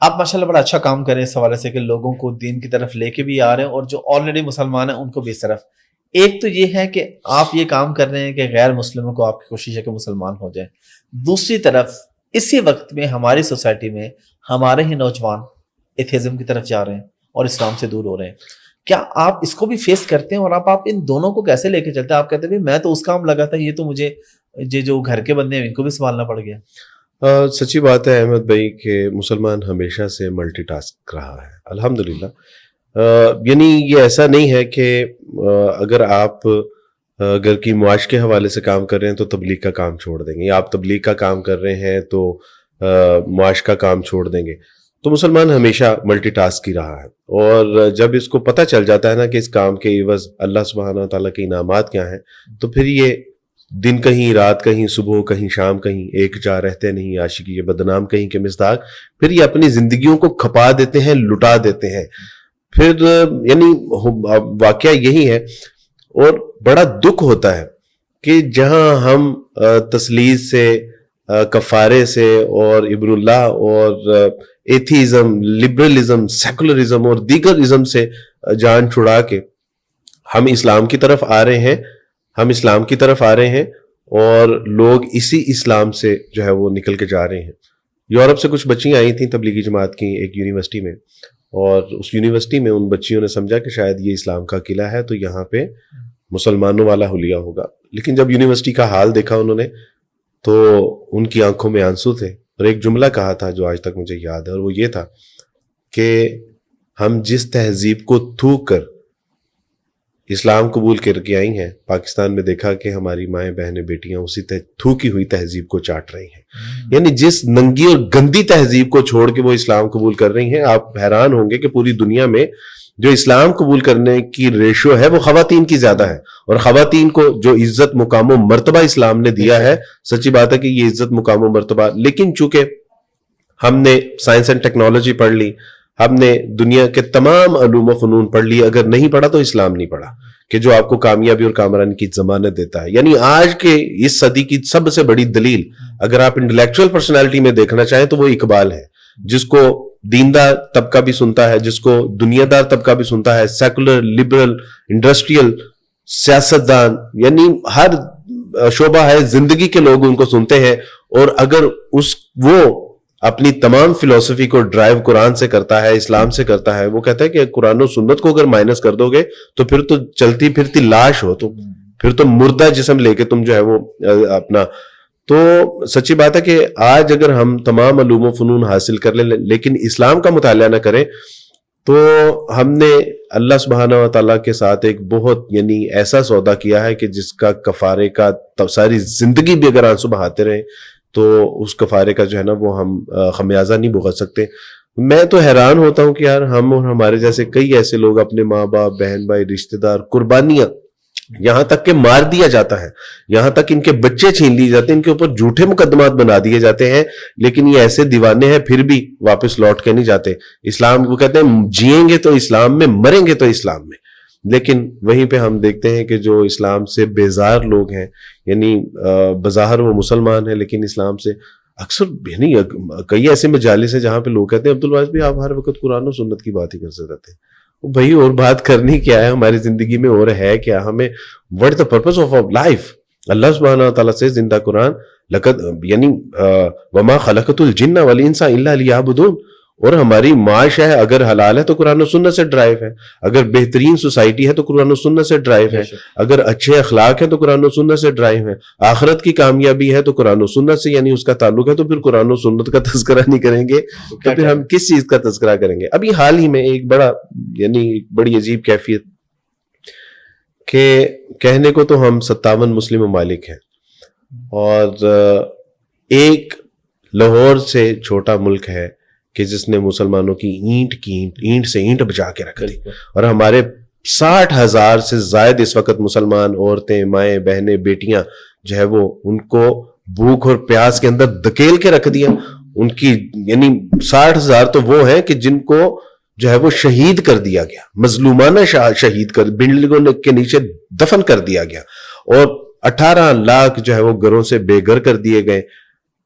آپ ماشاءاللہ بڑا اچھا کام کریں اس حوالے سے کہ لوگوں کو دین کی طرف لے کے بھی آ رہے ہیں اور جو آلریڈی مسلمان ہیں ان کو بھی اس طرف. ایک تو یہ ہے کہ آپ یہ کام کر رہے ہیں کہ غیر مسلموں کو آپ کی کوشش ہے کہ مسلمان ہو جائیں. دوسری طرف اسی وقت میں ہماری سوسائٹی میں ہمارے ہی نوجوان ایتھیزم کی طرف جا رہے ہیں اور اسلام سے دور ہو رہے ہیں. کیا آپ اس کو بھی فیس کرتے ہیں اور آپ ان دونوں کو کیسے لے کے چلتے ہیں؟ آپ کہتے ہیں میں تو اس کام لگا تھا, یہ تو مجھے یہ جو گھر کے بندے ہیں ان کو بھی سنبھالنا پڑ گیا. سچی بات ہے احمد بھائی کہ مسلمان ہمیشہ سے ملٹی ٹاسک رہا ہے الحمدللہ. یعنی یہ ایسا نہیں ہے کہ اگر آپ گھر کی معاش کے حوالے سے کام کر رہے ہیں تو تبلیغ کا کام چھوڑ دیں گے, یا آپ تبلیغ کا کام کر رہے ہیں تو معاش کا کام چھوڑ دیں گے. تو مسلمان ہمیشہ ملٹی ٹاسک ہی رہا ہے, اور جب اس کو پتہ چل جاتا ہے نا کہ اس کام کے عوض اللہ سبحانہ و تعالیٰ کے انعامات کیا ہیں, تو پھر یہ دن کہیں رات کہیں صبح کہیں شام کہیں ایک جا رہتے نہیں عاشقی یہ بدنام کہیں کے مصداق, پھر یہ اپنی زندگیوں کو کھپا دیتے ہیں, لٹا دیتے ہیں. پھر یعنی واقعہ یہی ہے, اور بڑا دکھ ہوتا ہے کہ جہاں ہم تسلیث سے, کفارے سے اور ابن اللہ اور ایتھیزم, لبرلزم, سیکولرزم اور دیگر ازم سے جان چھڑا کے ہم اسلام کی طرف آ رہے ہیں, اور لوگ اسی اسلام سے جو ہے وہ نکل کے جا رہے ہیں. یورپ سے کچھ بچیاں آئی تھیں تبلیغی جماعت کی ایک یونیورسٹی میں, اور اس یونیورسٹی میں ان بچیوں نے سمجھا کہ شاید یہ اسلام کا قلعہ ہے تو یہاں پہ مسلمانوں والا حلیہ ہوگا. لیکن جب یونیورسٹی کا حال دیکھا انہوں نے تو ان کی آنکھوں میں آنسو تھے, اور ایک جملہ کہا تھا جو آج تک مجھے یاد ہے, اور وہ یہ تھا کہ ہم جس تہذیب کو تھوک کر اسلام قبول کر کے آئی ہیں, پاکستان میں دیکھا کہ ہماری مائیں بہنیں بیٹیاں اسی تھوکی ہوئی تہذیب کو چاٹ رہی ہیں. یعنی جس ننگی اور گندی تہذیب کو چھوڑ کے وہ اسلام قبول کر رہی ہیں, آپ حیران ہوں گے کہ پوری دنیا میں جو اسلام قبول کرنے کی ریشو ہے وہ خواتین کی زیادہ ہے, اور خواتین کو جو عزت مقام و مرتبہ اسلام نے دیا ہے, سچی بات ہے کہ یہ عزت مقام و مرتبہ, لیکن چونکہ ہم نے سائنس اینڈ ٹیکنالوجی پڑھ لی, ہم نے دنیا کے تمام علوم و فنون پڑھ لی, اگر نہیں پڑھا تو اسلام نہیں پڑھا, کہ جو آپ کو کامیابی اور کامرانی کی ضمانت دیتا ہے. یعنی آج کے اس صدی کی سب سے بڑی دلیل اگر آپ انٹلیکچوئل پرسنالٹی میں دیکھنا چاہیں تو وہ اقبال ہے, جس کو دیندار طبقہ بھی سنتا ہے, جس کو دنیا دار طبقہ بھی سنتا ہے, سیکولر, لبرل, انڈسٹریل, سیاستدان, یعنی ہر شعبہ ہے زندگی کے لوگ ان کو سنتے ہیں. اور اگر وہ اپنی تمام فلسفی کو ڈرائیو قرآن سے کرتا ہے, اسلام سے کرتا ہے, وہ کہتا ہے کہ قرآن و سنت کو اگر مائنس کر دو گے تو پھر تو چلتی پھرتی لاش ہو, تو پھر تو مردہ جسم لے کے تم جو ہے وہ اپنا. تو سچی بات ہے کہ آج اگر ہم تمام علوم و فنون حاصل کر لیں لیکن اسلام کا مطالعہ نہ کریں تو ہم نے اللہ سبحانہ و تعالیٰ کے ساتھ ایک بہت یعنی ایسا سودا کیا ہے کہ جس کا کفارے کا ساری زندگی بھی اگر آنسو بہاتے رہیں تو اس کفارے کا جو ہے نا وہ ہم خمیازہ نہیں بھگت سکتے. میں تو حیران ہوتا ہوں کہ یار ہم اور ہمارے جیسے کئی ایسے لوگ اپنے ماں باپ, بہن بھائی, رشتہ دار, قربانیاں, یہاں تک کہ مار دیا جاتا ہے, یہاں تک ان کے بچے چھین لیے جاتے ہیں, ان کے اوپر جھوٹے مقدمات بنا دیے جاتے ہیں, لیکن یہ ایسے دیوانے ہیں پھر بھی واپس لوٹ کے نہیں جاتے. اسلام کو کہتے ہیں جیئیں گے تو اسلام میں, مریں گے تو اسلام میں. لیکن وہیں پہ ہم دیکھتے ہیں کہ جو اسلام سے بیزار لوگ ہیں, یعنی بظاہر وہ مسلمان ہیں لیکن اسلام سے اکثر یعنی کئی ایسے مجالس ہیں جہاں پہ لوگ کہتے ہیں عبدالواحد بھی آپ ہر وقت قرآن و سنت کی بات ہی کرتے رہتے ہیں. بھائی اور بات کرنی کیا ہے ہماری زندگی میں, اور ہے کیا, ہمیں what is the purpose of our life. اللہ سبحانہ تعالیٰ سے زندہ قرآن لقد یعنی وما خلقت الجن والانس الا لیعبدون, اور ہماری معاش ہے اگر حلال ہے تو قرآن و سنت سے ڈرائیو ہے, اگر بہترین سوسائٹی ہے تو قرآن و سنت سے ڈرائیو ہے, اگر اچھے اخلاق ہیں تو قرآن و سنت سے ڈرائیو ہے, آخرت کی کامیابی ہے تو قرآن و سنت سے یعنی اس کا تعلق ہے, تو پھر قرآن و سنت کا تذکرہ نہیں کریں گے تو پھر ہم کس چیز کا تذکرہ کریں گے. ابھی حال ہی میں ایک بڑی عجیب کیفیت کہ کہنے کو تو ہم 57 مسلم ممالک ہیں اور ایک لاہور سے چھوٹا ملک ہے کہ جس نے مسلمانوں کی اینٹ سے اینٹ بچا کے رکھ دی, اور ہمارے 60,000 سے زائد اس وقت مسلمان عورتیں, مائیں, بہنیں, بیٹیاں جو ہے وہ ان کو بھوک اور پیاس کے اندر دھکیل کے رکھ دیا. ان کی یعنی 60,000 تو وہ ہیں کہ جن کو جو ہے وہ شہید کر دیا گیا, مظلومانہ شہید کر بلڈنگوں کے نیچے دفن کر دیا گیا, اور 18 لاکھ جو ہے وہ گھروں سے بے گھر کر دیے گئے.